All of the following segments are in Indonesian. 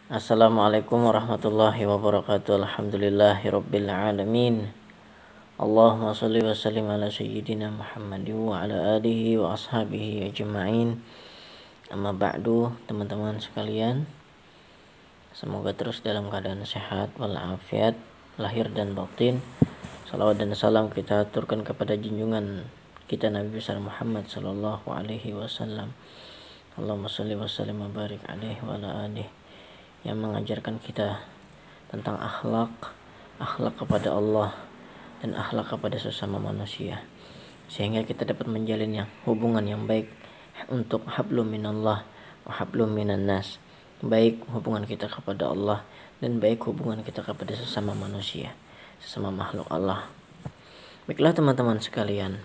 Assalamualaikum warahmatullahi wabarakatuh. Alhamdulillahirabbil alamin. Allahumma shalli wa sallim ala sayyidina Muhammad wa ala alihi wa ashabihi ajma'in. Amma ba'du, teman-teman sekalian. Semoga terus dalam keadaan sehat walafiat lahir dan batin. Salawat dan salam kita aturkan kepada junjungan kita Nabi besar Muhammad sallallahu alaihi wasallam. Allahumma shalli wa sallim wa barik alaihi wa ala alihi, yang mengajarkan kita tentang akhlak kepada Allah dan akhlak kepada sesama manusia, sehingga kita dapat menjalin hubungan yang baik untuk hablum minallah wa hablum minan nas, baik hubungan kita kepada Allah dan baik hubungan kita kepada sesama manusia, sesama makhluk Allah. Baiklah teman-teman sekalian,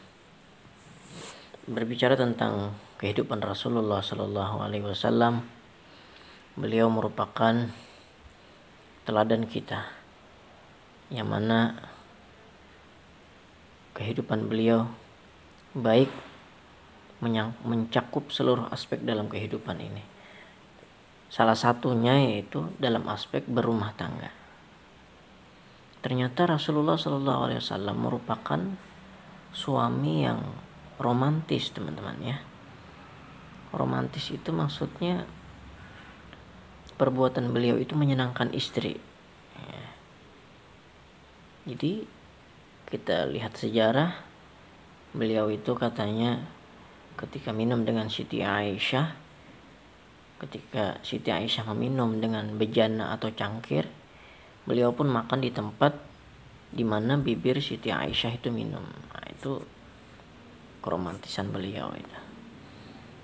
berbicara tentang kehidupan Rasulullah Sallallahu Alaihi Wasallam, beliau merupakan teladan kita, yang mana kehidupan beliau baik mencakup seluruh aspek dalam kehidupan ini. Salah satunya yaitu dalam aspek berumah tangga. Ternyata Rasulullah SAW merupakan suami yang romantis, teman-teman ya. Romantis itu maksudnya perbuatan beliau itu menyenangkan istri. Jadi kita lihat sejarah, beliau itu katanya ketika minum dengan Siti Aisyah, ketika Siti Aisyah meminum dengan bejana atau cangkir, beliau pun makan di tempat di mana bibir Siti Aisyah itu minum. Nah, itu keromantisan beliau itu.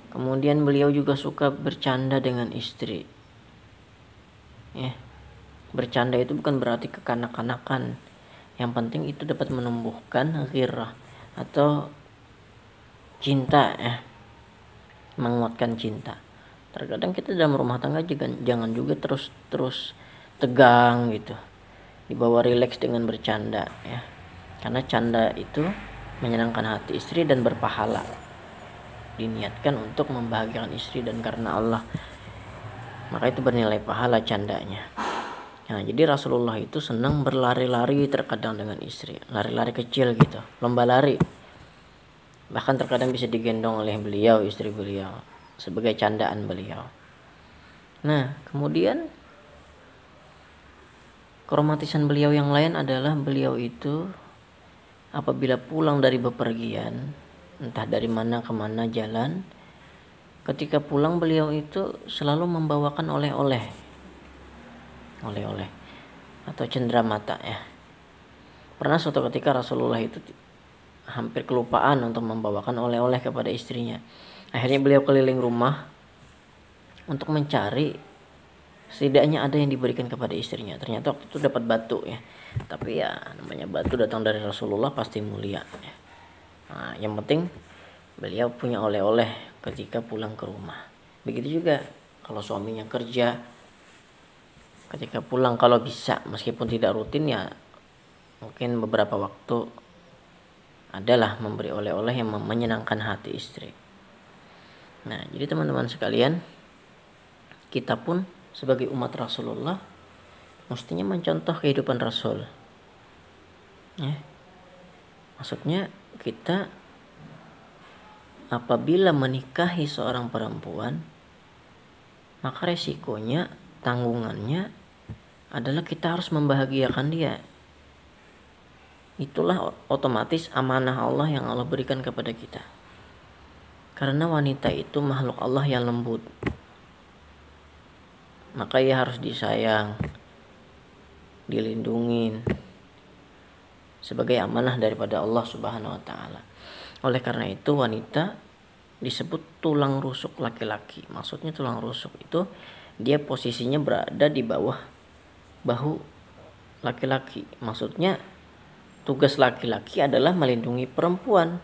Kemudian beliau juga suka bercanda dengan istri. Bercanda itu bukan berarti kekanak-kanakan. Yang penting itu dapat menumbuhkan ghirah atau cinta, menguatkan cinta. Terkadang kita dalam rumah tangga jangan juga terus tegang gitu. Dibawa rileks dengan bercanda ya. Karena canda itu menyenangkan hati istri dan berpahala. Diniatkan untuk membahagiakan istri dan karena Allah, maka itu bernilai pahala candanya. Nah, jadi Rasulullah itu senang berlari-lari terkadang dengan istri, lari-lari kecil gitu, lomba lari. Bahkan terkadang bisa digendong oleh beliau, istri beliau, sebagai candaan beliau. Nah, kemudian keromantisan beliau yang lain adalah beliau itu apabila pulang dari bepergian, entah dari mana ke mana jalan, ketika pulang beliau itu selalu membawakan oleh-oleh atau cenderamata ya. Pernah suatu ketika Rasulullah itu hampir kelupaan untuk membawakan oleh-oleh kepada istrinya. Akhirnya beliau keliling rumah untuk mencari setidaknya ada yang diberikan kepada istrinya. Ternyata waktu itu dapat batu ya. Tapi ya namanya batu datang dari Rasulullah pasti mulia ya. Nah, yang penting beliau punya oleh-oleh ketika pulang ke rumah. Begitu juga kalau suaminya kerja, ketika pulang kalau bisa, meskipun tidak rutin ya mungkin beberapa waktu adalah memberi oleh-oleh yang menyenangkan hati istri. Nah, jadi teman-teman sekalian, kita pun sebagai umat Rasulullah mestinya mencontoh kehidupan Rasul. Maksudnya kita apabila menikahi seorang perempuan, maka resikonya, tanggungannya adalah kita harus membahagiakan dia. Itulah otomatis amanah Allah yang Allah berikan kepada kita. Karena wanita itu makhluk Allah yang lembut, maka ia harus disayang, dilindungin sebagai amanah daripada Allah Subhanahu wa taala. Oleh karena itu wanita disebut tulang rusuk laki-laki. Maksudnya tulang rusuk itu dia posisinya berada di bawah bahu laki-laki. Maksudnya tugas laki-laki adalah melindungi perempuan.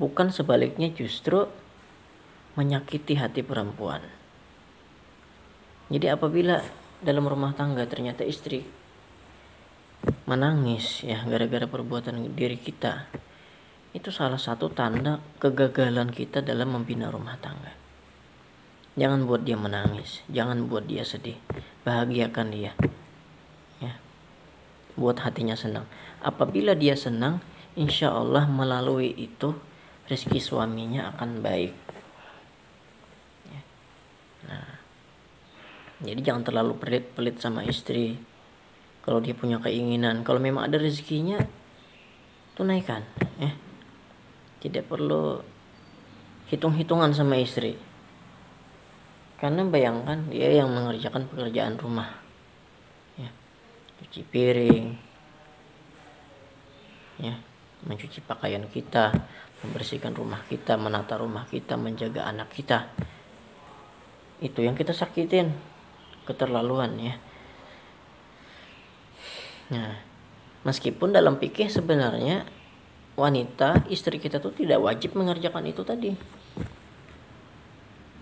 Bukan sebaliknya justru menyakiti hati perempuan. Jadi apabila dalam rumah tangga ternyata istri menangis ya gara-gara perbuatan diri kita, itu salah satu tanda kegagalan kita dalam membina rumah tangga. Jangan buat dia menangis, jangan buat dia sedih, bahagiakan dia, ya. Buat hatinya senang. Apabila dia senang, insya Allah melalui itu rezeki suaminya akan baik. Ya. Nah, jadi jangan terlalu pelit-pelit sama istri. Kalau dia punya keinginan, kalau memang ada rezekinya, tunaikan, ya. Tidak perlu hitung-hitungan sama istri. Karena bayangkan dia yang mengerjakan pekerjaan rumah, ya, cuci piring, ya, mencuci pakaian kita, membersihkan rumah kita, menata rumah kita, menjaga anak kita. Itu yang kita sakitin, keterlaluan, ya. Nah, meskipun dalam fikih sebenarnya wanita, istri kita tuh tidak wajib mengerjakan itu tadi.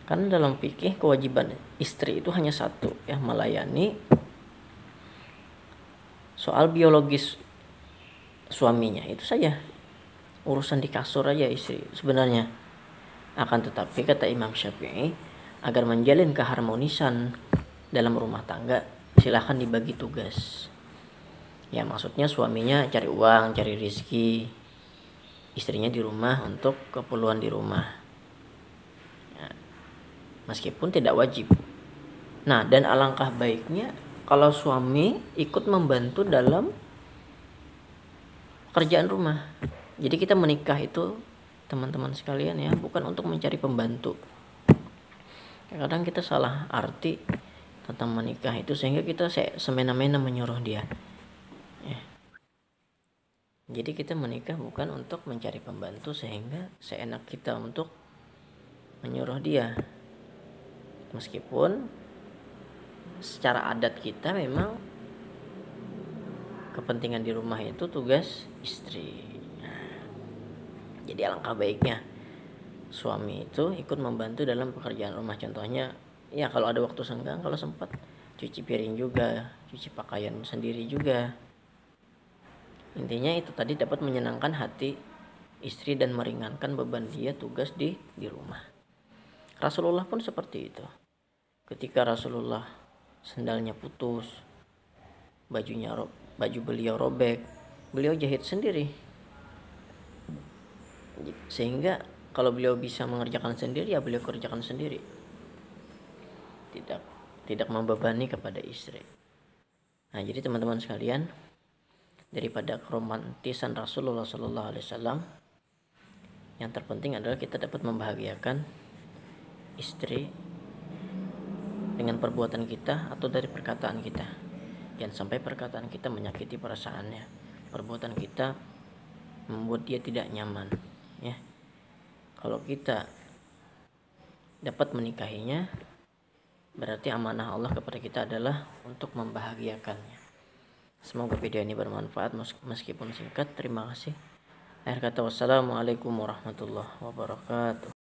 Karena dalam fikih kewajiban istri itu hanya satu, ya, melayani soal biologis suaminya, itu saja. Urusan di kasur aja istri sebenarnya. Akan tetapi kata Imam Syafi'i, agar menjalin keharmonisan dalam rumah tangga, silahkan dibagi tugas. Ya, maksudnya suaminya cari uang, cari rezeki, istrinya di rumah untuk keperluan di rumah, ya, meskipun tidak wajib. Nah, dan alangkah baiknya kalau suami ikut membantu dalam pekerjaan rumah. Jadi kita menikah itu, teman-teman sekalian, ya, bukan untuk mencari pembantu. Kadang kita salah arti tentang menikah itu, sehingga kita semena-mena menyuruh dia, ya. Jadi kita menikah bukan untuk mencari pembantu sehingga seenak kita untuk menyuruh dia. Meskipun secara adat kita memang kepentingan di rumah itu tugas istri. Nah, jadi alangkah baiknya suami itu ikut membantu dalam pekerjaan rumah. Contohnya, ya, kalau ada waktu senggang, kalau sempat cuci piring juga, cuci pakaian sendiri juga. Intinya itu tadi, dapat menyenangkan hati istri dan meringankan beban dia tugas di rumah. Rasulullah pun seperti itu. Ketika Rasulullah sendalnya putus, baju beliau robek, beliau jahit sendiri. Sehingga kalau beliau bisa mengerjakan sendiri, ya beliau kerjakan sendiri. Tidak membebani kepada istri. Nah, jadi teman-teman sekalian, daripada keromantisan Rasulullah SAW, yang terpenting adalah kita dapat membahagiakan istri dengan perbuatan kita atau dari perkataan kita. Jangan sampai perkataan kita menyakiti perasaannya, perbuatan kita membuat dia tidak nyaman, ya. Kalau kita dapat menikahinya, berarti amanah Allah kepada kita adalah untuk membahagiakannya. Semoga video ini bermanfaat meskipun singkat. Terima kasih. Akhir kata, wassalamualaikum warahmatullahi wabarakatuh.